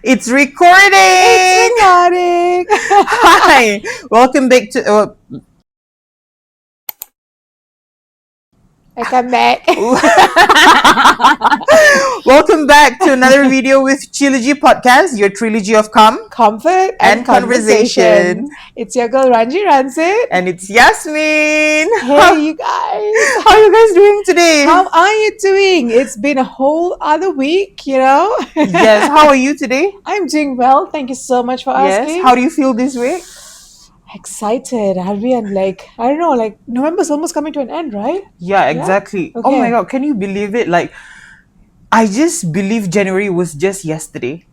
It's recording! It's recording! Hi! Welcome back to... Welcome back. Welcome back to another video with Chillogy podcast, your trilogy of Comfort and conversation. It's your girl Ranji Rancid. And it's Yasmine. Hey, you guys. How are you guys doing today? How are you doing? It's been a whole other week, Yes, how are you today? I'm doing well. Thank you so much for asking. Yes, how do you feel this week? Excited. I'll be I don't know, November's almost coming to an end, right? Yeah, exactly. Yeah? Oh my Okay. god, can you believe it? I just believe January was just yesterday.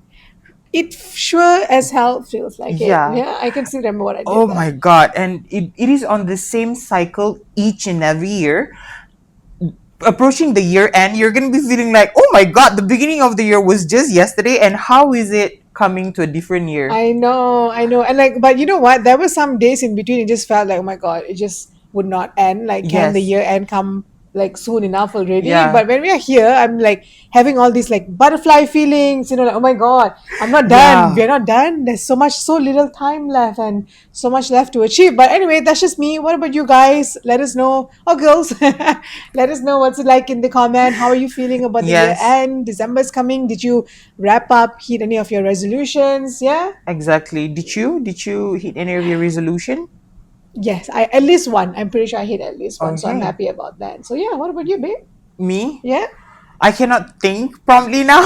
It sure as hell feels like Yeah. it. Yeah, I can still remember what I did. Oh then. my god, and it is on the same cycle each and every year. Approaching the year end, you're gonna be feeling like, oh my god, the beginning of the year was just yesterday, and how is it coming to a different year? I know. And but you know what? There were some days in between it just felt like, oh my God, it just would not end. Like, can the Yes. year end come soon enough already? Yeah. But when we are here, I'm having all these butterfly feelings, oh my God, I'm not done. Yeah. We're not done. There's so little time left and so much left to achieve. But anyway, that's just me. What about you guys? Let us know. Oh, girls, let us know what's it like in the comment. How are you feeling about the year Yes. end? December's coming. Did you wrap up, hit any of your resolutions? Yeah? Exactly. Did you hit any of your resolution? Yes, I at least one. I'm pretty sure I hit at least one, so I'm Okay. happy about that. So yeah, what about you, babe? Me? Yeah? I cannot think promptly now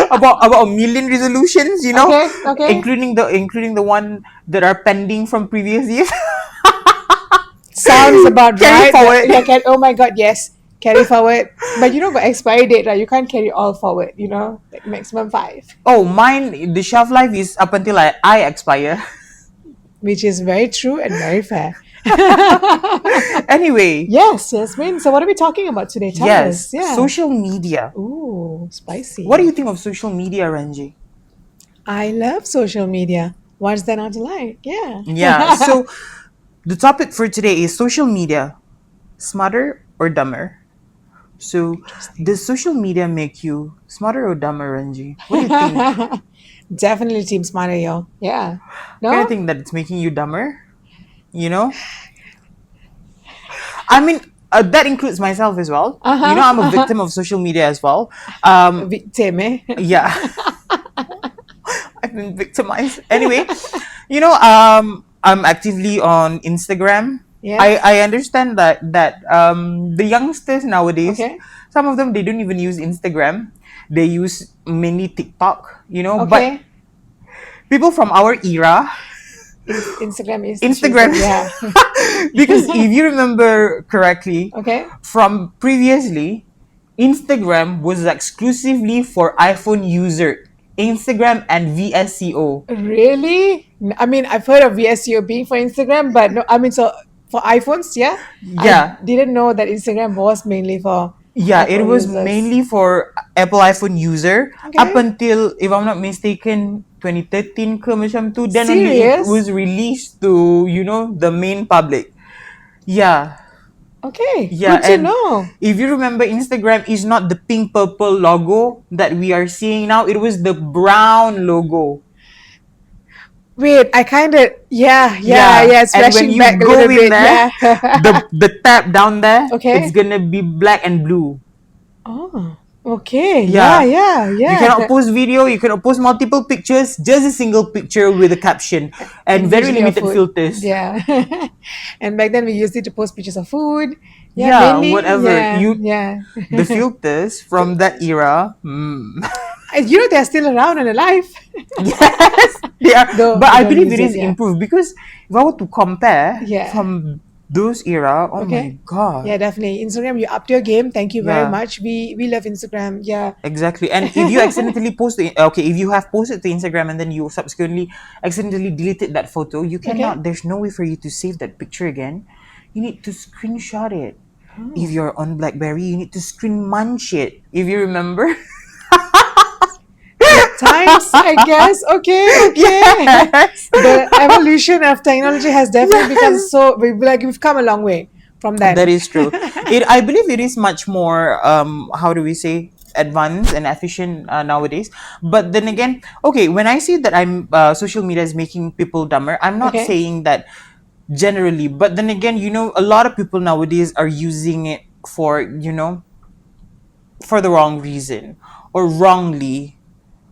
about a million resolutions, Okay. including the one that are pending from previous years. Sounds about Carry right. forward. Yeah, oh my God, yes. Carry forward. But got expiry date, right? You can't carry all forward, like maximum 5. Oh, mine, the shelf life is up until I expire. Which is very true and very fair. Anyway, Yes, Yasmin. So what are we talking about today? Tell yes, us. Yeah. social media. Ooh, spicy. What do you think of social media, Ranji? I love social media. What's there not to like? Yeah. Yeah, so the topic for today is social media, smarter or dumber? So, does social media make you smarter or dumber, Ranji? What do you think? Definitely Team Smarter, yo. Yeah. Do you No? think that it's making you dumber? I mean, that includes myself as well. Uh-huh. I'm a victim of social media as well. Victim, eh? Yeah. I've been victimized. Anyway, I'm actively on Instagram. Yeah. I understand that the youngsters nowadays, Okay. some of them they don't even use Instagram. They use mainly TikTok, Okay. but people from our era, Instagram is Instagram. Yeah. because if you remember correctly, Okay. from previously, Instagram was exclusively for iPhone user. Instagram and VSCO. Really? I mean, I've heard of VSCO being for Instagram, but no, I mean, so for iPhones, yeah? Yeah. I didn't know that Instagram was mainly for Yeah, it Apple was users. mainly for Apple iPhone user Okay. up until, if I'm not mistaken, 2013 ke macam tu. Then only it Serious? was released to, the main public. Yeah. Okay. Yeah, Good to and know. if you remember, Instagram is not the pink purple logo that we are seeing now. It was the brown logo. Wait, I kind of, yeah, And when flashing you back a go little in bit. there, Yeah. the tab down there, Okay. it's gonna be black and blue. Oh, okay. Yeah. Yeah. You cannot post video, you cannot post multiple pictures, just a single picture with a caption and very usually of limited food. filters. Yeah. And back then we used it to post pictures of food. Yeah, Yeah, mainly. whatever. Yeah. The filters from that era, They're still around and alive. yes, they are. Though But we I don't believe use it is it, yeah. improved because if I were to compare Yeah. from those era, oh Okay. my god. Yeah, definitely. Instagram, you upped your game. Thank you very Yeah. much. We love Instagram. Yeah. Exactly. And if you accidentally if you have posted to Instagram and then you subsequently accidentally deleted that photo, you cannot, there's no way for you to save that picture again. You need to screenshot it. If you're on BlackBerry, you need to screen munch it. If you remember. Times, I guess. Okay. Yes. The evolution of technology has definitely become so, we've come a long way from that. That is true. I believe it is much more how do we say, advanced and efficient nowadays. But then again, okay, when I say that I'm social media is making people dumber, I'm not Okay. saying that generally. But then again, a lot of people nowadays are using it for for the wrong reason, or wrongly,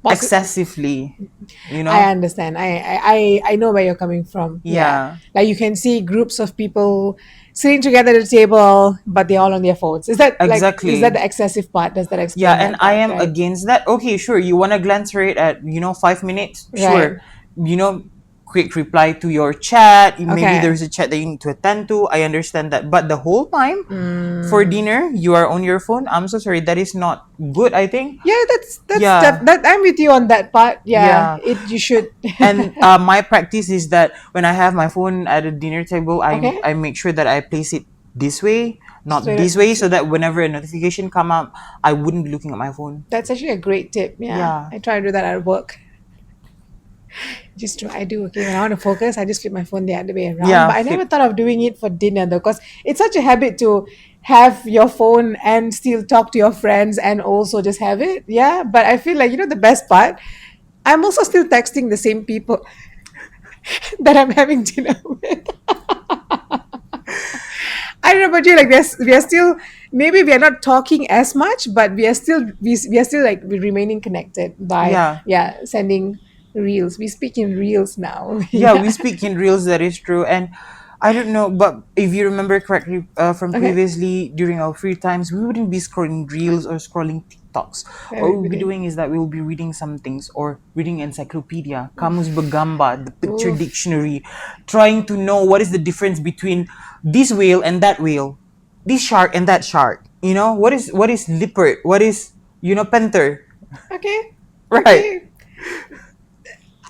excessively. You I know, understand. I know where you're coming from. Yeah. yeah, Like you can see groups of people sitting together at a table, but they're all on their phones. Is that exactly. the excessive part? Does that Yeah, explain and that I part? am Right. against that. Okay, sure. You want to glance rate at 5 minutes? Right. Sure. You know, quick reply to your chat. Maybe Okay. there's a chat that you need to attend to. I understand that. But the whole time for Mm. dinner, you are on your phone. I'm so sorry. That is not good, I think. Yeah, Yeah. that I'm with you on that part. Yeah. Yeah. It you should And my practice is that when I have my phone at a dinner table, I Okay. I make sure that I place it this way, not So this way, so that whenever a notification come up, I wouldn't be looking at my phone. that's actually a great tip. Yeah. Yeah. I try to do that at work. I do okay when I want to focus. I just flip my phone the other way around. Yeah, But I never flip. thought of doing it for dinner though, because it's such a habit to have your phone and still talk to your friends and also just have it. Yeah, but I feel like the best part. I'm also still texting the same people that I'm having dinner with. I don't know about you. Like we are still maybe we are not talking as much, but we are still like remaining connected by Yeah. sending reels. We speak in reels now. Yeah, we Yeah. speak in reels, that is true. And I don't know, but if you remember correctly from Okay. previously, during our free times, we wouldn't be scrolling reels or scrolling TikToks. Where What would we'll we be do? doing is that we will be reading some things, or reading encyclopedia, Kamus Bagamba, the picture Oof. dictionary, trying to know what is the difference between this whale and that whale, this shark and that shark. What is leopard? What is panther? Okay. Right. Okay.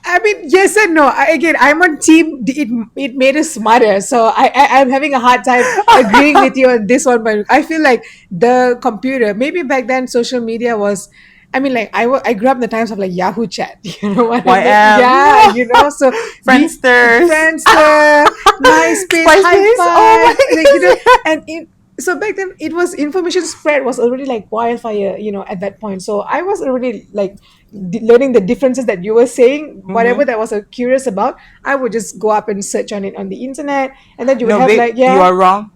I mean, yes and no. Again, I'm on team. It made us smarter. So I'm having a hard time agreeing with you on this one. But I feel like the computer. Maybe back then, social media was. I mean, like I grew up in the times of like Yahoo Chat. You know what I mean? YM. Yeah. So we Friendsters. Friendster, MySpace, Spice High Days. Oh Five, my like goodness. and so back then it was information spread was already like wildfire. At that point. So I was already like learning the differences that you were saying, whatever Mm-hmm. that was curious about, I would just go up and search on it on the internet, and then you would No, have babe, like, you yeah, are wrong.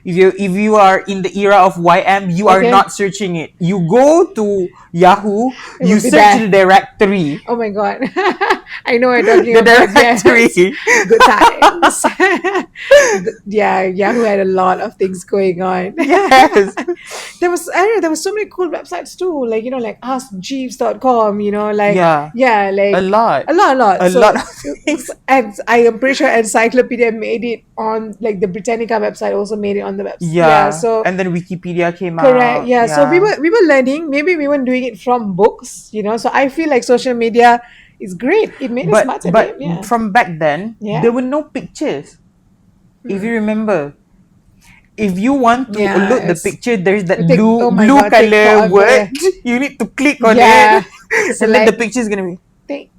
If you are in the era of YM, you are okay, not searching it. You go to Yahoo, it you would be search there. the directory. Oh my god, I know what you're talking The about. Yes, directory. good times. Yeah, Yahoo had a lot of things going on. Yes. I don't know, there was so many cool websites too, like like askjeeves.com, like Yeah. yeah, A like lot. a lot. A So lot of things. and I am pretty sure Encyclopedia made it on like the Britannica website also made it on the website. Yeah, Yeah. so And then Wikipedia came correct. out. Yeah, so we Yeah. were we were learning. Maybe we weren't doing it from books, So I feel like social media is great. It made us But smarter, babe. but Yeah, from back then, there yeah, were no pictures. If hmm. you remember, if you want to Yeah. load the picture, there's that It take blue oh my blue god, take color word. forever. You need to click on it, Yeah, and then the select. picture is gonna be Take,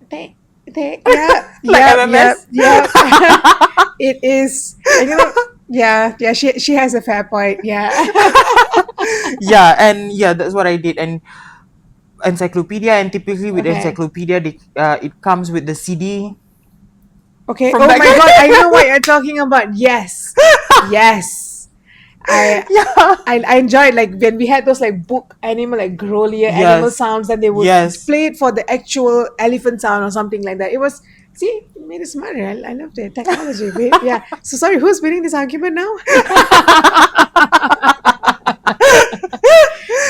take. Yeah, like yep, yep, MMS. yep. It is, and yeah, yeah. She has a fair point. Yeah. Yeah, and yeah, that's what I did. And encyclopedia, and typically with Okay. encyclopedia, it comes with the CD Okay. from Oh back my then. god, I know what you're talking about. Yes, yes. I Yeah. I enjoyed like when we had those like book animal like growlier animal Yes. sounds, and they would Yes. play it for the actual elephant sound or something like that. It was see it made it smarter. I loved it. Technology, babe. Yeah. So sorry, who's winning this argument now?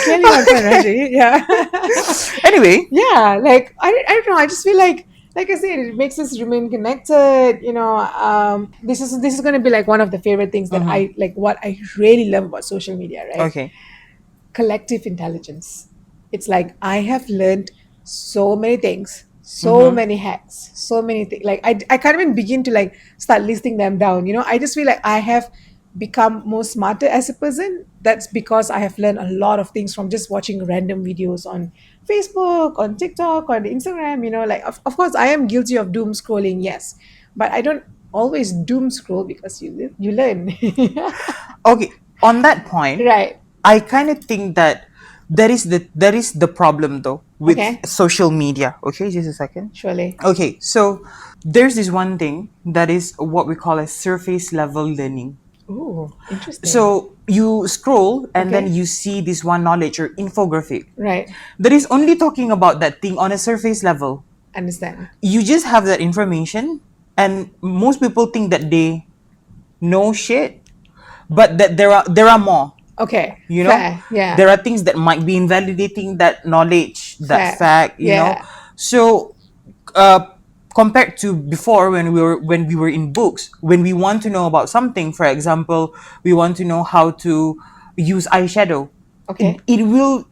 Clearly one point, Raji. Yeah. Anyway. Yeah, like I don't know. I just feel like I said, it makes us remain connected. This is going to be like one of the favorite things that Mm-hmm. I like. What I really love about social media, right? Okay. Collective intelligence. It's like I have learned so many things, so Mm-hmm. many hacks, so many things. Like I can't even begin to like start listing them down. I just feel like I have become more smarter as a person. That's because I have learned a lot of things from just watching random videos on Facebook, on TikTok, on Instagram. Like of course I am guilty of doom scrolling, yes, but I don't always doom scroll because you learn. Okay. On that point, Right. I kind of think that that is the problem though with Okay. social media. Okay, just a second. Surely. Okay, so there's this one thing that is what we call a surface level learning. Ooh, interesting. So you scroll and then Okay. you see this one knowledge or infographic Right. that is only talking about that thing on a surface level. Understand. You just have that information, and most people think that they know shit, but that there are more. Okay. You know, Fair. Yeah. there are things that might be invalidating that knowledge, that Fair. fact. Yeah. So uh, compared to before when we were in books, when we want to know about something, for example, we want to know how to use eyeshadow, it, Okay. it will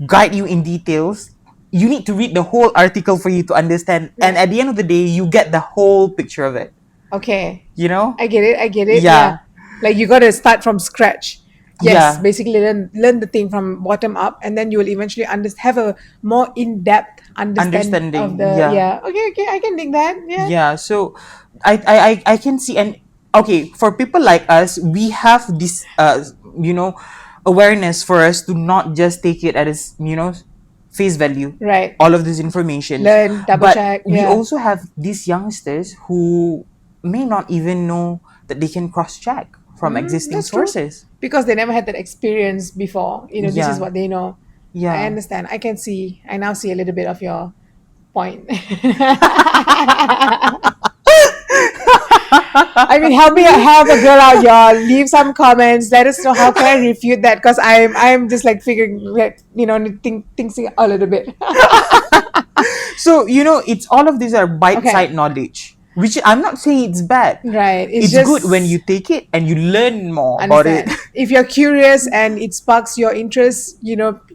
guide you in details. You need to read the whole article for you to understand, and Right. at the end of the day you get the whole picture of it, Okay. you know. I get it. I get it. Yeah. Yeah, Like you got to start from scratch. Yes, yeah, basically learn the thing from bottom up, and then you will eventually have a more in depth understand of understanding, the. yeah. Yeah. Okay. Okay. I can dig that. Yeah. Yeah, so I can see. And okay, for people like us, we have this you know awareness for us to not just take it as face value, Right. all of these informations. Learn. Double But check. we Yeah. also have these youngsters who may not even know that they can cross check from existing That's true. sources. Because they never had that experience before. This is Yeah, what they know. I yeah. understand. I can see. I now see a little bit of your point. I mean, help a girl out, y'all. Leave some comments. Let us know how can I refute that, because I'm just like figuring that thinking a little bit. So it's all of these are bite-sized Okay, knowledge, which I'm not saying it's bad. right. It's It's good when you just take it and you learn more about it. understand if you're curious and it sparks your interest.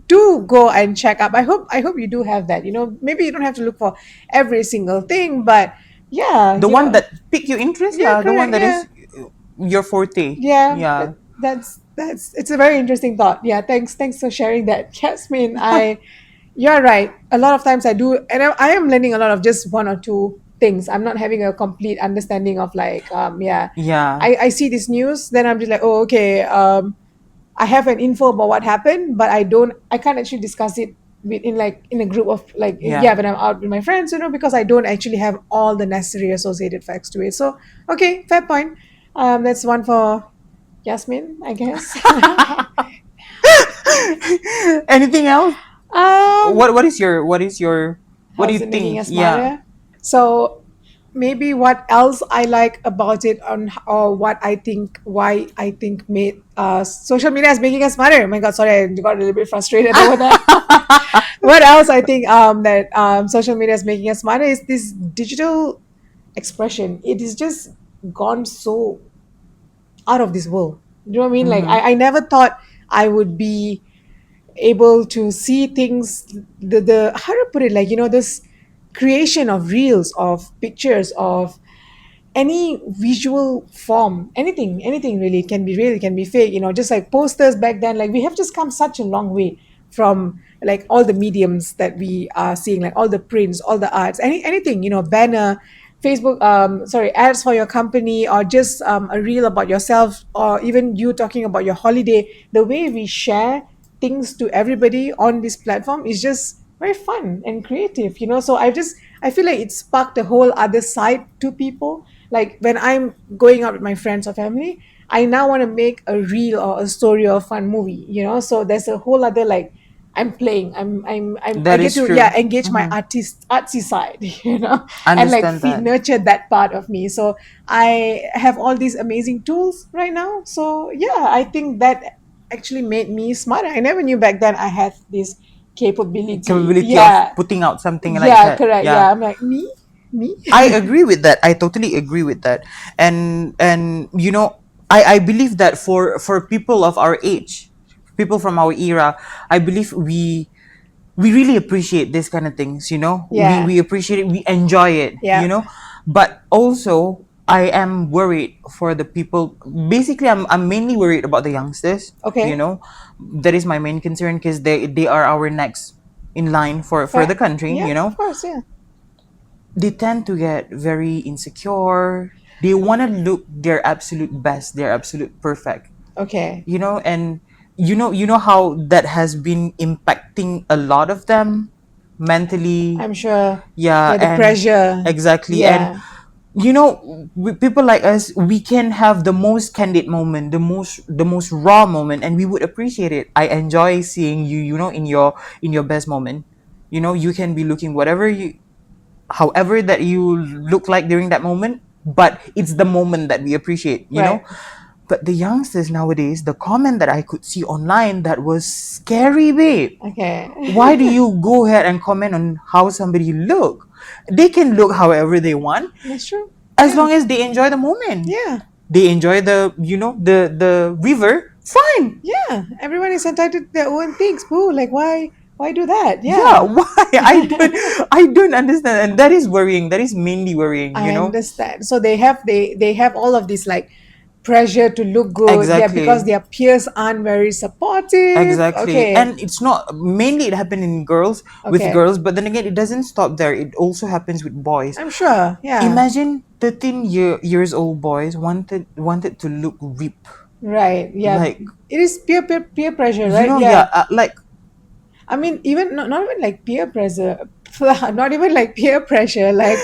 Do go and check up. I hope you do have that. Maybe you don't have to look for every single thing, but yeah, The one that pick your interest, yeah, yeah, the one correct, that yeah. is your forte. Yeah, Yeah. that's it's a very interesting thought. Yeah, thanks for sharing that, Jasmine. You're right. A lot of times I do, and I am learning a lot of just one or two things. I'm not having a complete understanding of like yeah. Yeah. I see this news, then I'm just like, oh, okay. I have an info about what happened, but I can't actually discuss it in a group of like, Yeah. yeah, when I'm out with my friends, because I don't actually have all the necessary associated facts to it. So okay, fair point. That's one for Yasmin, I guess. Anything else? um What do you how's it making think? us Yeah. smarter? So maybe what else I like about it, or what I think, why I think made social media is making us smarter. Oh my god, sorry, I got a little bit frustrated over that. What else I think that social media is making us smarter is this digital expression. It is just gone so out of this world. You know what I mean? Like Mm-hmm. I never thought I would be able to see things, the how to put it, like this creation of reels, of pictures, of any visual form, anything really. It can be real, it can be fake, just like posters back then. Like we have just come such a long way from like all the mediums that we are seeing, like all the prints, all the arts, anything, banner, Facebook, sorry, ads for your company, or just a reel about yourself, or even you talking about your holiday. The way we share things to everybody on this platform is just very fun and creative, so I feel like it sparked a whole other side to people. Like when I'm going out with my friends or family, I now want to make a reel or a story or a fun movie, so there's a whole other, like, I'm playing, I That get is to, true. yeah, engage my Mm-hmm. artsy side, and like Understand feed that. nurture that part of me. So I have all these amazing tools right now. So yeah, I think that actually made me smarter. I never knew back then I had this capability. Capability of Yeah, putting out something like yeah, that. correct. Yeah. Yeah, I'm like, me. I agree with that. I totally agree with that. And I believe that for people of our age, people from our era, I believe we really appreciate this kind of things. we Yeah, we appreciate it, we enjoy it. yeah. But also I am worried for the people. Basically, I'm mainly worried about the youngsters. you Okay, know that is my main concern, because they are our next in line for the fair. country. Yeah, of course. Yeah. They tend to get very insecure. They want to look their absolute best, their absolute perfect. Okay. And you know how that has been impacting a lot of them mentally. I'm sure. Yeah, Yeah, the and pressure. exactly. And Yeah. people like us, we can have the most candid moment, the most raw moment, and we would appreciate it. I enjoy seeing you, in your best moment. You can be looking whatever you however that you look like during that moment, but it's the moment that we appreciate. Right. But the youngsters nowadays, the comment that I could see online, that was scary, babe. Okay. Why do you go ahead and comment on how somebody look? They can look however they want, That's true. as Yeah. long as they enjoy the moment. Yeah. They enjoy the river, fine. Yeah. Everyone is entitled to their own things, boo. Like why do that? Yeah, Yeah. why? I don't understand, and that is worrying. That is mainly worrying, I understand. So they have all of this like pressure to look good. Yeah, because Exactly. their peers aren't very supportive. Exactly. Okay. And it's not mainly, it happened in girls, with Okay. girls, but then again, it doesn't stop there. It also happens with boys. I'm sure. Yeah. Imagine 13 years old boys wanted to look rip. Right. Yeah. Like, It is peer pressure, right? yeah, Yeah. like, I mean, even not even like peer pressure, not even like peer pressure. Like,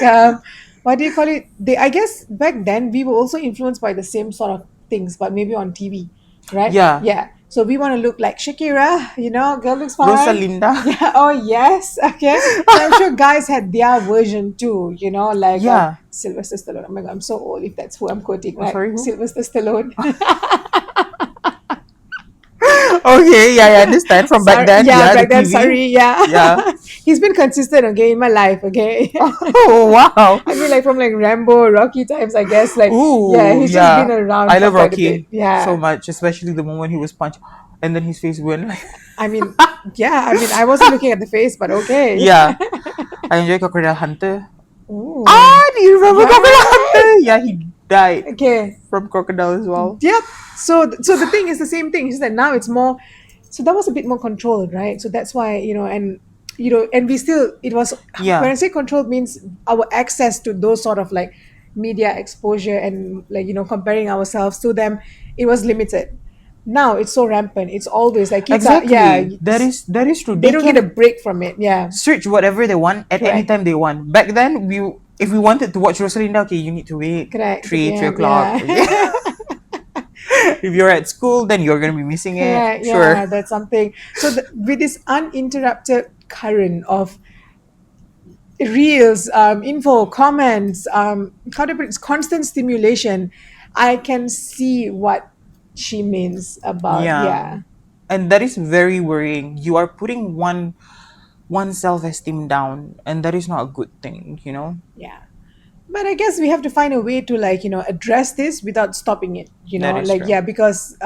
what do you call it? I guess back then we were also influenced by the same sort of things, but maybe on TV, right? yeah, Yeah. So we want to look like Shakira, girl looks fine. Rosalinda. Yeah. Oh yes. Okay. So I'm sure guys had their version too. Like Yeah. Sylvester Stallone. Oh my God, I'm so old. If that's who I'm quoting, Oh, right? sorry, who? Sylvester Stallone. Okay, yeah, I understand from back Sorry, then. yeah, Yeah, the back then. TV. Sorry, yeah. Yeah. He's been consistent, okay, in my life, okay. Oh, wow. I mean, like from like Rambo, Rocky times, I guess. Like, yeah, Ooh, he's just been yeah. around I for love quite a bit. Rocky so Yeah, much, especially the moment he was punched, and then his face went like. I mean, yeah, I mean, I wasn't looking at the face, but okay. Yeah, I enjoy Crocodile Hunter. Ooh, Ah, do you remember Crocodile right. Hunter? Yeah, he died Okay. from crocodile as well. Yep. So the thing is the same thing. Is that now it's more. So that was a bit more controlled, right? So that's why and we still it was when Yeah, I say controlled means our access to those sort of like media exposure and like comparing ourselves to them, it was limited. Now it's so rampant. It's always like kids are exactly. That is true. they They don't get a can break from it. Yeah. search whatever they want at any Correct. time they want. Back then, if we wanted to watch Rosalinda, okay, you need to wait Correct. 3 Yeah. o'clock. Okay. Yeah. If you're at school, then you're gonna be missing it. Correct. Sure. Yeah. That's something. So with this uninterrupted current of reels, info, comments, how to put it, it's constant stimulation. I can see what she means about Yeah, yeah, and that is very worrying. You are putting one self esteem down, and that is not a good thing. yeah. But I guess we have to find a way to like address this without stopping it. That is Like true. yeah, because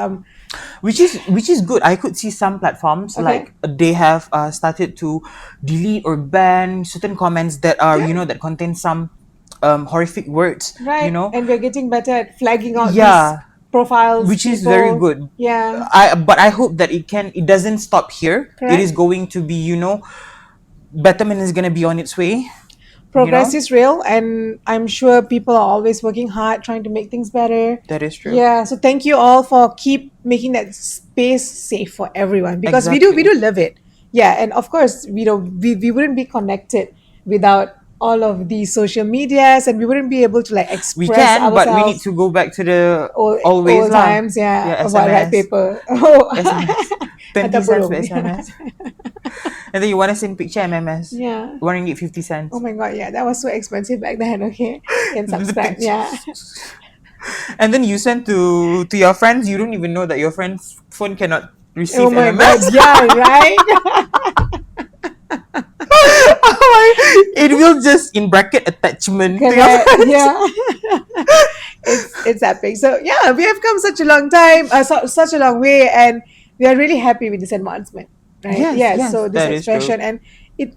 Which is good. I could see some platforms, okay, like, they have started to delete or ban certain comments that are good, that contain some horrific words. right, and we're getting better at flagging out these Yeah, profiles, which is very people. good. Yeah, But I hope that it doesn't stop here. It is correct. going to be, betterment is gonna be on its way. You Progress know is real, and I'm sure people are always working hard trying to make things better. that is true. Yeah, so thank you all for keep making that space safe for everyone because we do Exactly. live it. Yeah, and of course we wouldn't be connected without all of these social medias, and we wouldn't be able to like We express can, but we need ourselves. to go back to the always Old lah. times, yeah. Yeah, What, right SMS. paper? Oh, SMS. 20 mata cents per burung. SMS. And then you want to send picture MMS. Yeah. 1 ringgit 50 Oh cents. my god, yeah, that was so expensive back then. Okay, can The subscribe. picture. Yeah. And then you send to your friends. You don't even know that your friend's phone cannot Oh receive my god, MMS. yeah, right. It will just in bracket attachment to your Correct. friends. Yeah. It's epic. So yeah, we have come such a long time, such a long way, and we are really happy with this advancement, right? Yes, Yes. yes, So this that is true. expression and it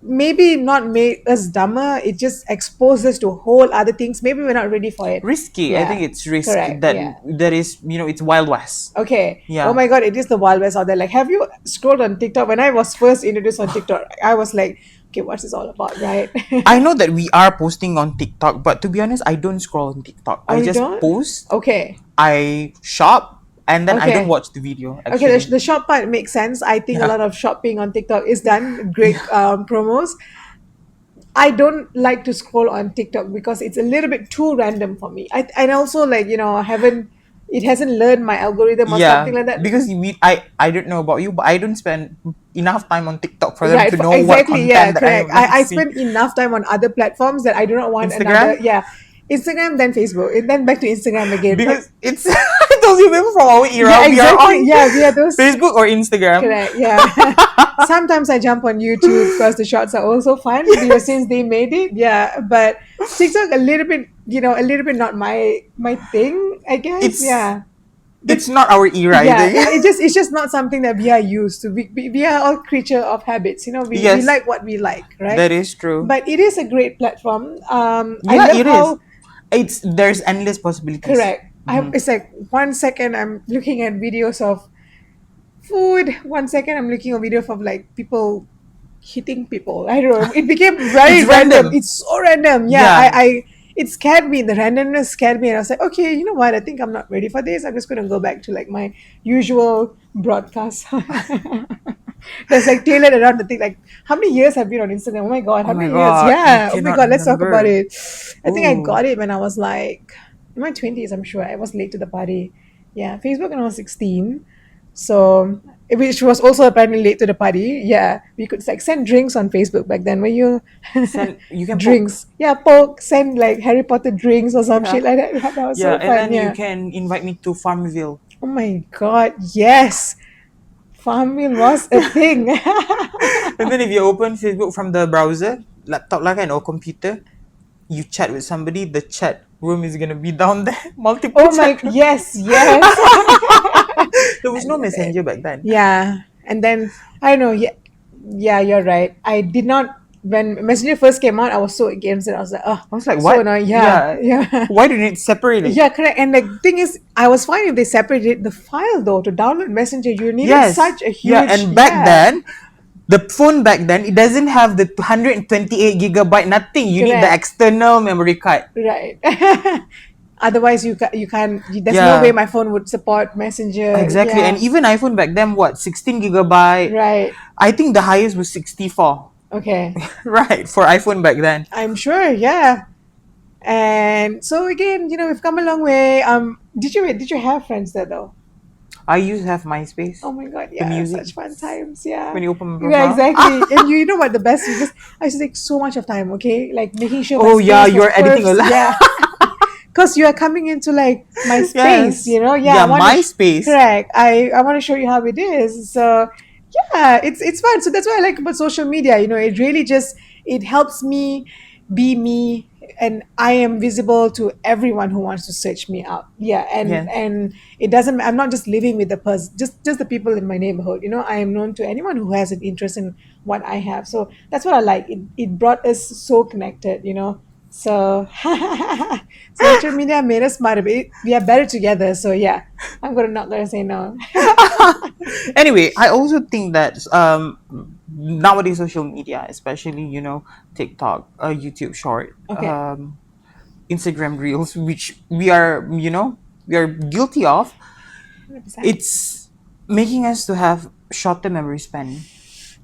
maybe not made us dumber. It just exposed us to whole other things. Maybe we're not ready for it. Risky. I think Yeah. it's risk Correct. that Yeah. that is, it's Wild West. Okay. Oh Yeah. my God, it is the Wild West out there. Like, have you scrolled on TikTok? When I was first introduced on TikTok, I was like, okay, what's this all about, right? I know that we are posting on TikTok, but to be honest, I don't scroll on TikTok. Oh, I you just don't? post, Okay. I shop, and then I don't Okay. watch the video Okay, actually. the short part makes sense. I think a Yeah. lot of shopping on TikTok is done. Great Yeah. promos. I don't like to scroll on TikTok because it's a little bit too random for me. And also like haven't it hasn't learned my algorithm or something Yeah, like that. because I don't know about you, but I don't spend enough time on TikTok for them Right, to know what exactly. Yeah, content that I correct. want to I see. spend enough time on other platforms that I do not want another. Instagram, Yeah, Instagram, then Facebook, and then back to Instagram again. Like, because it's I told you before from our yeah, era, we are exactly. on Yeah, we are those. Facebook or Instagram. Correct. Yeah. Sometimes I jump on YouTube because the shorts are also fun. Yes, Since they made it. Yeah, but TikTok a little bit. A little bit not my thing. I guess. it's Yeah. The it's not our era, I yeah, think. it's just not something that we are used to. We are all creature of habits. We Yes, like what we like, right? that is true. But it is a great platform. I Yeah, love it is. how It's there's endless possibilities. correct. Hmm. It's like 1 second I'm looking at videos of food. 1 second I'm looking at videos of like people hitting people. I don't know. It became It's very random. random. It's so random. Yeah, Yeah. it scared me. The randomness scared me, and I was like, okay, you know what? I think I'm not ready for this. I'm just gonna go back to like my usual broadcast. That's like tailored around the thing. Like, how many years have you been on Instagram? Oh my god, Oh how my many years? god, I Yeah. Oh my cannot god, let's talk about remember. it. I think I Ooh. got it when I was like in my 20s. I'm sure I was late to the party. Yeah, Facebook when I was 16. So, which was also apparently late to the party. Yeah, we could like send drinks on Facebook back then. Were you Send you can poke. drinks? Yeah, poke, send like Harry Potter drinks or some Yeah. shit like that. That was Yeah, so and fun. then you Yeah. can invite me to Farmville. Oh my god, yes. Farmville was a thing. And then if you open Facebook from the browser, laptop lah kan or computer, you chat with somebody, the chat room is gonna be down there. Multiple Oh my chat rooms. yes, yes. There I was no love it. messenger back then. Yeah. And then I don't know, yeah, yeah, you're right. I did not when Messenger first came out, I was so against it. I was like, oh, I was like, so what? annoying. Yeah, Yeah. yeah. Why do you need to separate it? Yeah, correct. And the thing is, I was fine if they separated the file though. To download Messenger, you needed Yes. such a Yeah, huge, and back yeah, then, the phone back then, it doesn't have the 128 gigabyte, nothing. You need the correct, external memory card. right. Otherwise, there's no way Yeah, my phone would support Messenger. exactly. And Yeah, even iPhone back then, what, 16 gigabyte? right. I think the highest was 64. Okay. Right, for iPhone back then. I'm sure, yeah. And so again, we've come a long way. Did you have friends there though? I used to have MySpace, Oh my god, the yeah, music, such fun times, yeah. when you open my Yeah, profile. exactly. And you know what the best is? Just I used to take so much of time, okay? Like making sure my Oh yeah, space was you're editing a perfect. lot. Yeah. Because you are coming into like my space, Yes. Yeah, I Yeah, want to MySpace. correct. I want to show you how it is. So yeah, it's fun. So that's what I like about social media. It really just it helps me be me, and I am visible to everyone who wants to search me out. Yeah, and Yeah. and it doesn't. I'm not just living with the person, just the people in my neighborhood. I am known to anyone who has an interest in what I have. So that's what I like. It brought us so connected. So social media made us smarter. But we are better together. So yeah, not gonna say no. Anyway, I also think that nowadays social media, especially TikTok, YouTube Short, Okay. Instagram Reels, which we are guilty of. 100%. It's making us to have shorter memory span.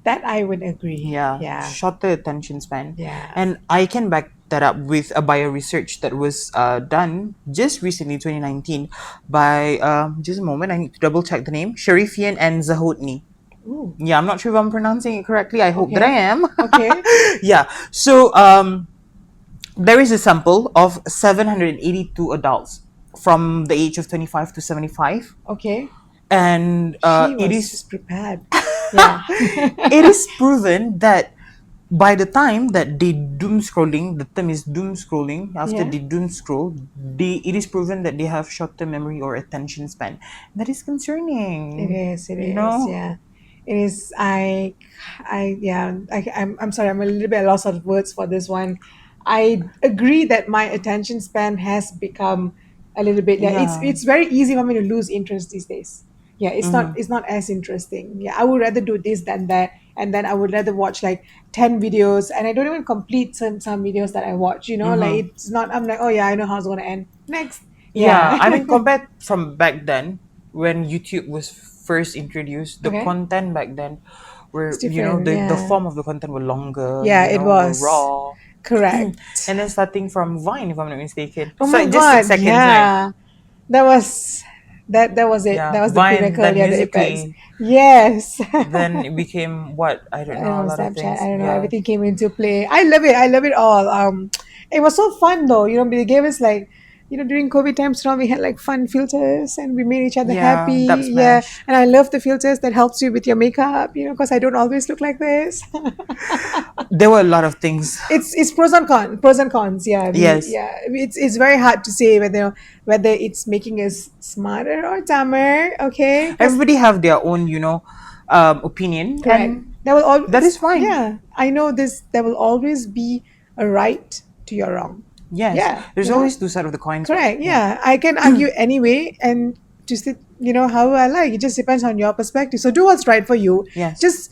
That I would agree. Yeah, Yeah. shorter attention span. Yeah. And I can back that up with a bio research that was done just recently, 2019, by just a moment, I need to double check the name, Sharifian and Zahotni. Ooh. Yeah, I'm not sure if I'm pronouncing it correctly. I hope that I Okay. am. Okay. Yeah. So there is a sample of 782 adults from the age of 25 to 75, Okay. and She it was is just prepared. Yeah. it is proven that by the time that they doom scrolling, the term is doom scrolling. After Yeah. they doom scroll, it is proven that they have short-term memory or attention span. That is It concerning. is. It You is. know. Yeah. It is. Yeah. I'm sorry. I'm a little bit at loss of words for this one. I agree that my attention span has become a little bit. Yeah. It's Yeah. it's very easy for me to lose interest these days. Yeah. It's not. Mm-hmm. It's not as interesting. Yeah. I would rather do this than that, and then I would rather watch like 10 videos, and I don't even complete some videos that I watch. Like Mm-hmm. it's not. I'm like, oh yeah, I know how it's gonna end. Next. Yeah. Yeah. I mean, compared from back then. when YouTube was first introduced, the Okay. content back then It's were, different. the Yeah. form of the content were longer, Yeah, it were was. raw. Correct. And then starting from Vine, if I'm not mistaken. Oh So my like just God. 6 seconds, right? Yeah. That was that was it. Yeah, That was the Vine, pinnacle. then Yeah, the apex. Musically, Yes. then it became what? I don't I don't know, a know, lot of Snapchat. I things. don't know. Yeah. Everything came into play. I love it. I love it all. It was so fun though. They gave us like, during COVID times now we had like fun filters and we made each other Yeah, Dub happy. Yeah, Smash. and I love the filters that helps you with your makeup. Because I don't always look like this. There were a lot of things. It's pros and cons. Yeah, Yes. it's very hard to say whether it's making us smarter or dumber. Okay, because Everybody have their own, opinion, correct. and There will that always, is fine. yeah, I know this. There will always be a right to your wrong. Yes. Yeah, There's always two sides of the coins, what? correct. Yeah. Yeah, I can argue anyway, and just how I like. It just depends on your perspective. So do what's right for you. Yes. Just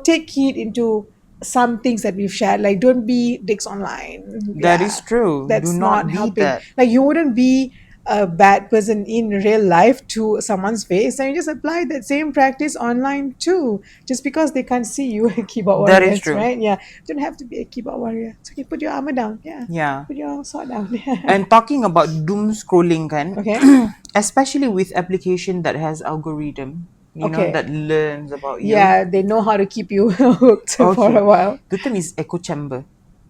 take heed into some things that we've shared. Like, don't be dicks online. That is Yeah, true. Do that's not not be helping. that. Like, you wouldn't be a bad person in real life to someone's face, and you just apply that same practice online too. Just because they can't see you, keyboard That is warriors, true. right? Yeah, don't have to be a keyboard warrior. It's okay. Put your armor down. Yeah, Yeah. put your sword down. And talking about doom scrolling kan, Okay. especially with application that has algorithm, Okay. that learns about you. Yeah, they know how to keep you hooked for a Okay. while. The term is echo chamber.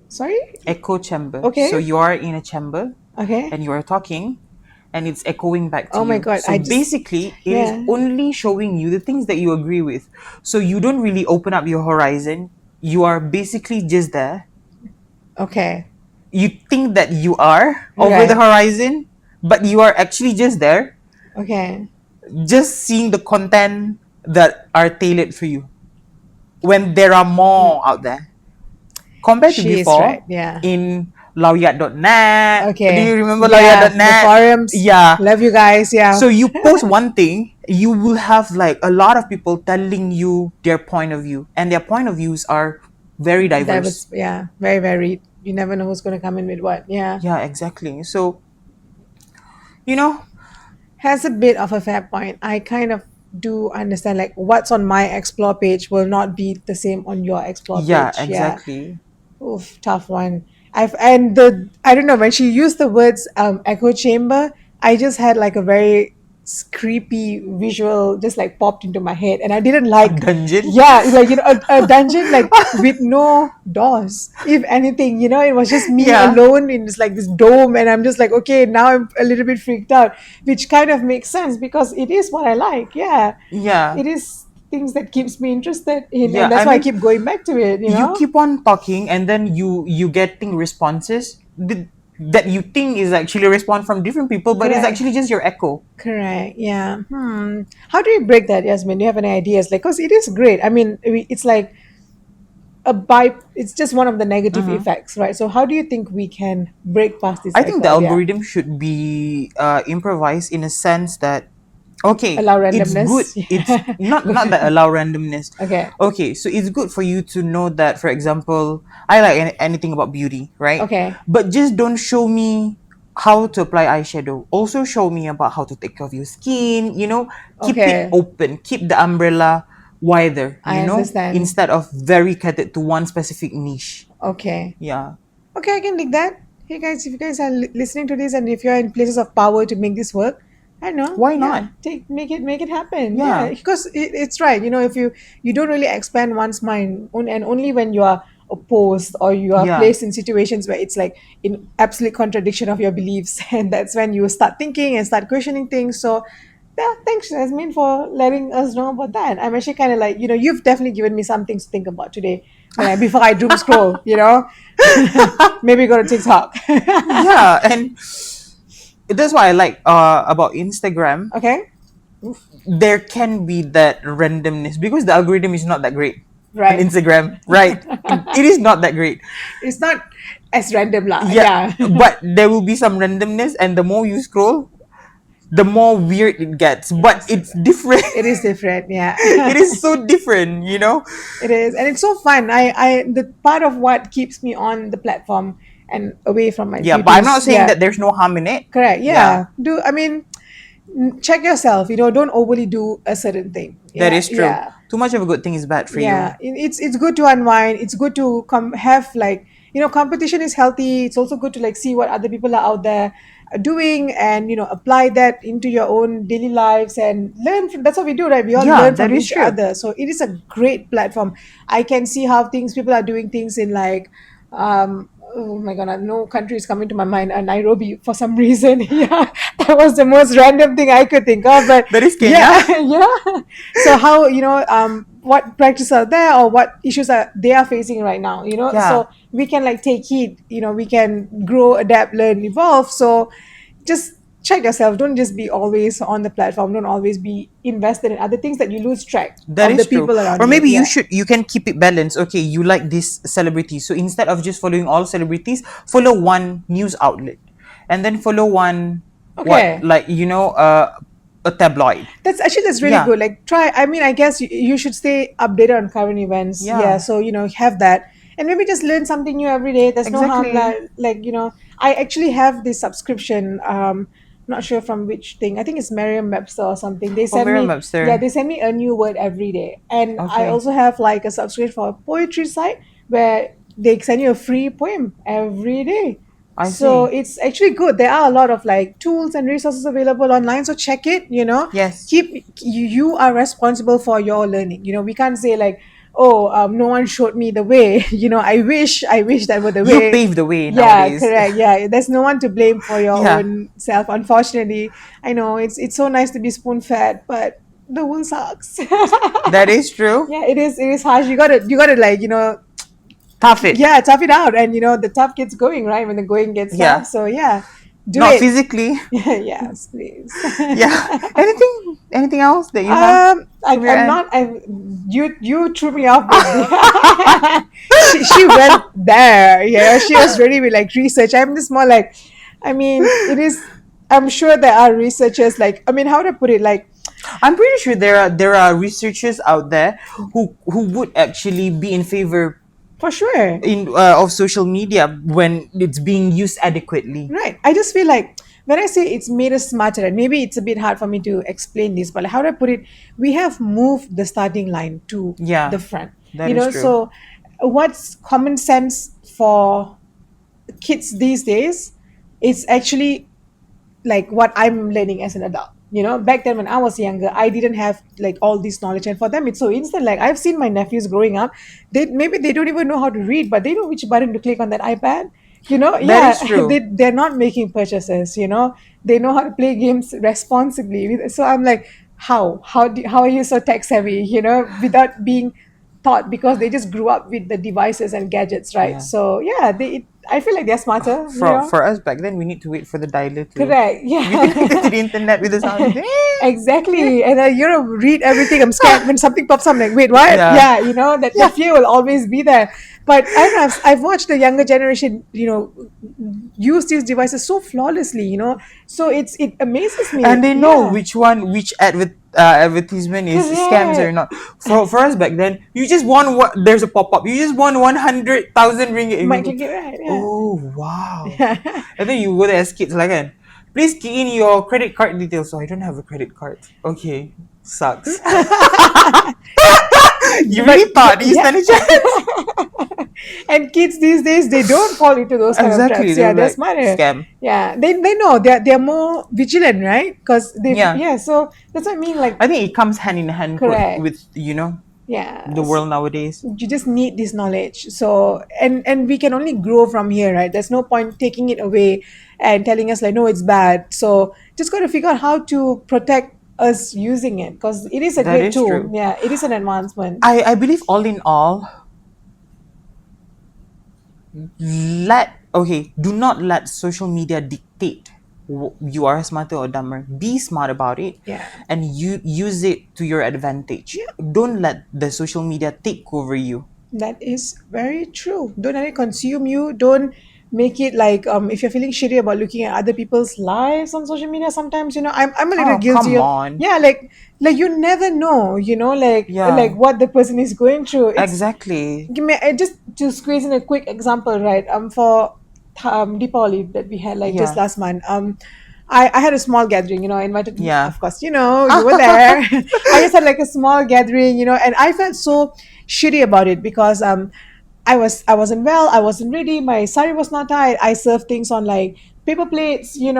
Sorry? Echo chamber. So Okay. you are in a chamber Okay. and you are talking and it's echoing back to Oh my you. God. So I just, basically, it is yeah. only showing you the things that you agree with. So you don't really open up your horizon. You are basically just there. Okay. You think that you are over the Right. horizon, but you are actually just there, Okay. just seeing the content that are tailored for you when there are more out there compared to She is right. before Yeah. in lawyat.net. Do you Okay. remember Yeah. The lawyat.net? forums. Yeah. Love you guys. Yeah. So you post one thing, you will have like a lot of people telling you their point of view, and their point of views are very That was, diverse. yeah, very, very, you never know who's going to come in with what. Yeah. Yeah, exactly. So, you know, Has a bit of a fair point. I kind of do understand, like, what's on my explore page will not be the same on your explore yeah, page. Yeah. exactly. Oof, tough one. I don't know, when she used the words echo chamber, I just had like a very creepy visual just like popped into my head, and I didn't A like. dungeon. Yeah, like a dungeon like with no doors. If anything, it was just me Yeah, alone in this like this dome, and I'm just like, okay, now I'm a little bit freaked out, which kind of makes sense because it is what I like. Yeah, yeah, it is things that keeps me interested in, yeah. and that's I why I mean, keep going back to it. you keep on talking, and then you getting responses that you think is actually a response from different people, but it's Correct. actually just your echo. Correct. Yeah. How do you break that, Yasmin? Do you have any ideas? Like, cause it is great. I mean, it's like it's just one of the negative Mhm. effects, right? So how do you think we can break past this I think the cycle? Yeah. algorithm should be improvised in a sense that okay, Allow it's good. randomness. It's Yeah. not that allow randomness. Okay. Okay, so it's good for you to know that, for example, I like anything about beauty, right? Okay. But just don't show me how to apply eyeshadow. Also show me about how to take care of your skin. Keep it Okay. open. Keep the umbrella wider. I understand. Instead of very catered to one specific niche. Okay. Yeah. Okay, I can dig that. Hey guys, if you guys are listening to this, and if you're in places of power to make this work, I know, Why yeah, not? make it happen. Yeah, Yeah. because it's right. If you don't really expand one's mind, and only when you are opposed or you are Yeah. placed in situations where it's like in absolute contradiction of your beliefs, and that's when you start thinking and start questioning things. So. Yeah, thanks, Jasmine, for letting us know about that. I'm actually kind of like, you've definitely given me some things to think about today before I doom scroll, maybe go to TikTok. Yeah, and that's why I like about Instagram. Okay. There can be that randomness because the algorithm is not that great on Right. Instagram, right? It is not that great. It's not as random lah. Yeah, Yeah. but there will be some randomness, and the more you scroll, the more weird it gets. But it's different. It is different. Yeah. It is so different. It is, and it's so fun. The part of what keeps me on the platform and away from my Yeah, but I'm not duties. saying Yeah. that there's no harm in it. Correct. Yeah, Yeah. I mean, check yourself. Don't overly do a certain thing. That Yeah, is true. yeah. Too much of a good thing is bad for you. Yeah, it's good to unwind. It's good to have, like, competition is healthy. It's also good to like see what other people are out there doing, and apply that into your own daily lives and learn from. That's what we do, right? We all Yeah, learn that from is each true. other, so it is a great platform. I can see how things people are doing things in, like, oh my god, no country is coming to my mind. Nairobi, for some reason. Yeah, that was the most random thing I could think of, but That is yeah. Kenya. Yeah. So how, what practice are there, or what issues are they are facing right now, Yeah, so we can like take heed, we can grow, adapt, learn, evolve. So just check yourself. Don't just be always on the platform. Don't always be invested in other things that you lose track that of the is true. people around Or you. maybe Yeah. you can keep it balanced. Okay, you like this celebrity. So instead of just following all celebrities, follow one news outlet. And then follow one what Okay. like a tabloid. That's really Yeah, good. Like, try. I mean, I guess you should stay updated on current events. Yeah. yeah. So have that, and maybe just learn something new every day. There's no harm. Exactly. Like, I actually have this subscription. Not sure from which thing. I think it's Merriam-Webster or something. They Oh, send Miriam me, yeah, Webster. they send me a new word every day, and I Okay. also have like a subscription for a poetry site where they send you a free poem every day. I So see. it's actually good. There are a lot of like tools and resources available online. So check it. Yes. You are responsible for your learning. We can't say like, oh, no one showed me the way. I wish that were the You way. paved the way Yeah, nowadays. correct. Yeah, there's no one to blame for your Yeah, own self. Unfortunately, I know it's so nice to be spoon fed, but the world sucks. that is true. Yeah, it is. It is harsh. You gotta like, Tough it. yeah, tough it out, and the tough gets going, right, when the going gets tough. Yeah. So yeah, do Not it. physically. Yes, please. Yeah. Anything else that you have from your I'm end? not. You threw me off with the. She went there. Yeah, she was ready with like research. I'm just more like, I mean, it is. I'm sure there are researchers, like, I mean, how to put it, like, I'm pretty sure there are researchers out there who would actually be in favor for sure. in of social media when it's being used adequately. Right. I just feel like when I say it's made us smarter, and maybe it's a bit hard for me to explain this, but how do I put it? We have moved the starting line to Yeah, the front. that is true. So what's common sense for kids these days, it's actually like what I'm learning as an adult. Back then when I was younger, I didn't have like all this knowledge, and for them it's so instant. Like, I've seen my nephews growing up, they don't even know how to read, but they know which button to click on that iPad. That Yeah, is true. they're not making purchases. They know how to play games responsibly. So I'm like, how are you so tech savvy? Without being taught, because they just grew up with the devices and gadgets, right? Yeah. So yeah, I feel like they're smarter. For us back then, we need to wait for the dialer to Correct. be connected to Yeah. the internet with the sound. Exactly. And read everything. I'm scared when something pops up. I'm like, wait, what? Yeah. Yeah, that Yeah. fear will always be there. But I don't know, I've watched the younger generation, use these devices so flawlessly. So it amazes And me. they know Yeah. which advertisement is scams or Correct. not. For us back then, you just won what there's a pop up. You just won 100,000 ringgit, and you Might go, click it right. Yeah. oh wow. And then you go there as kids like, please key in your credit card details. So I don't have a credit card. Okay, sucks. You really thought you Yeah. stand a chance? And kids these days, they don't fall into those kind of Exactly. traps. They're Yeah, they're like smarter. scam. Yeah, they know they're more vigilant, right? Because Yeah. yeah. So that's what I mean. Like, I think it comes hand in hand correct. with Yeah. the world nowadays. You just need this knowledge. So, and we can only grow from here, right? There's no point taking it away and telling us like, no, it's bad. So just got to figure out how to protect us using it, because it is a That great is tool. true. Yeah, it is an advancement. I believe all in all, do not let social media dictate you are smarter or dumber. Be smart about it, Yeah. and you use it to your advantage. Yeah. Don't let the social media take over you. That is very true. Don't let it consume you. Don't make it like, if you're feeling shitty about looking at other people's lives on social media. Sometimes, I'm a little Oh, guilty come of, on. yeah, like you never know, like Yeah, what the person is going through. It's exactly. give me just to squeeze in a quick example, right? For Deepavali that we had like just Yeah. last month. I had a small gathering, invited, Yeah. of course, you were there. I just had like a small gathering, and I felt so shitty about it because I wasn't well, I wasn't ready, my sari was not tied. I served things on like paper plates, there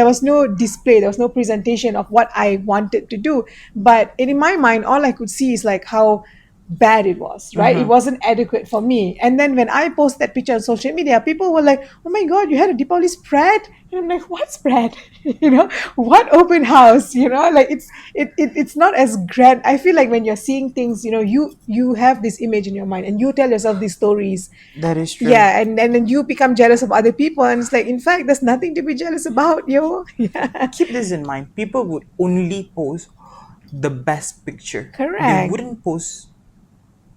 was no display, there was no presentation of what I wanted to do. But in my mind, all I could see is like how bad it was, right? It Mm-hmm. wasn't adequate for me. And then when I post that picture on social media, people were like, "Oh my god, you had a Deepavali spread?" And I'm like, "What spread?" What open house? Like it's not as grand. I feel like when you're seeing things, you have this image in your mind and you tell yourself these stories. That is true. Yeah, and then you become jealous of other people, and it's like, in fact, there's nothing to be jealous about, yo. Yeah. Keep this in mind. People would only post the best picture. They Correct. wouldn't post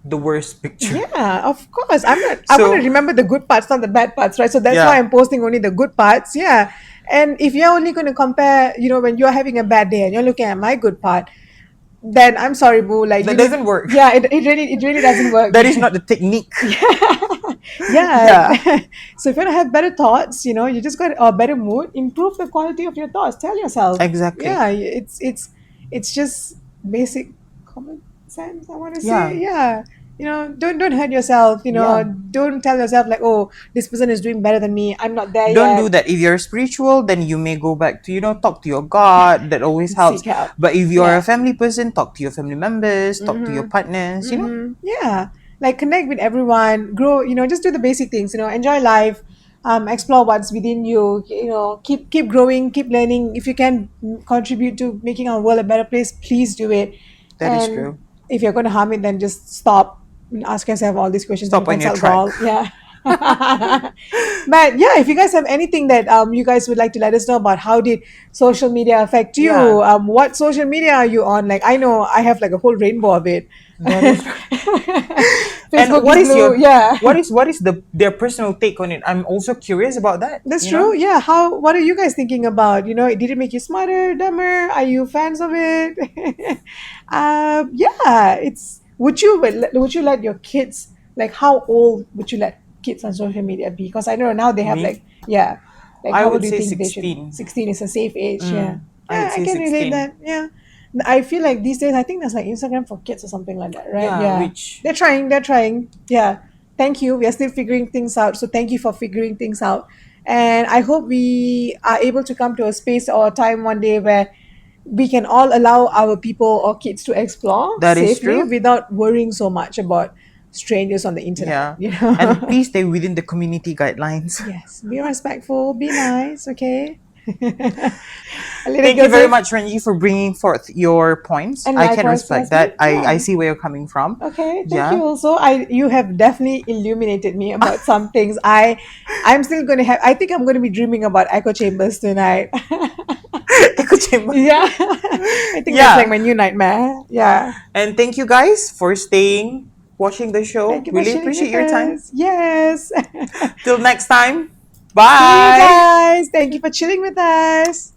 the worst picture. Yeah, of course. I want to So remember the good parts, not the bad parts, right? So that's why yeah, I'm posting only the good parts. Yeah. And if you're only going to compare, when you're having a bad day and you're looking at my good part, then I'm sorry, boo. Like that you need, doesn't work. yeah, it really doesn't work. That is not the technique. Yeah. Yeah, So if you want to have better thoughts, you just got a better mood, improve the quality of your thoughts. Tell yourself. exactly. Yeah, it's just basic common sense, I want to say. Yeah, Yeah. Don't hurt yourself, yeah. don't tell yourself like, oh, this person is doing better than me. I'm not there Don't do yet. that. If you're spiritual, then you may go back to, talk to your God. That always helps. Seek help. But if you're a Yeah. family person, talk to your family members, talk to your partners. Yeah, like connect with everyone, grow, just do the basic things, enjoy life, explore what's within you, keep growing, keep learning. If you can contribute to making our world a better place, please do it. That is And true. if you're going to harm it, then just stop and ask yourself all these questions and Stop on your consult track. Gall. Yeah. But yeah, if you guys have anything that you guys would like to let us know about, how did social media affect Yeah, you, what social media are you on? Like, I know I have like a whole rainbow of it. that is. And Facebook is blue. Yeah, what is their personal take on it? I'm also curious about that. that's true. Yeah, what are you guys thinking about? Did it make you smarter, dumber? Are you fans of it? Yeah, would you let your kids, like, how old would you let kids on social media be? Because I know now they have Me, like, yeah, like, I how old would do you say think they should? 16. 16 is a safe age. Yeah, I would yeah, I say can relate 16. that. Yeah. I feel like these days, I think there's like Instagram for kids or something like that, right? Yeah, Yeah. which They're trying. They're trying. Yeah. Thank you. We are still figuring things out. So thank you for figuring things out. And I hope we are able to come to a space or a time one day where we can all allow our people or kids to explore that is safely true. without worrying so much about strangers on the internet. Yeah, and please stay within the community guidelines. Yes. Be respectful. Be nice. Okay. A little Thank you girl very says, much, Renji, for bringing forth your points. and I can likewise, respect that. Jasmine. I Yeah. see where you're coming from. Okay, thank Yeah. you also. You have definitely illuminated me about some things. I'm still gonna have I think I'm gonna be dreaming about echo chambers tonight. Echo chamber. Yeah. I think that's like Yeah. my new nightmare. Yeah. And thank you guys for staying, watching the show. Thank you for Really chilling appreciate with your time. us. Yes. Till next time. See you Bye. guys. Thank you for chilling with us.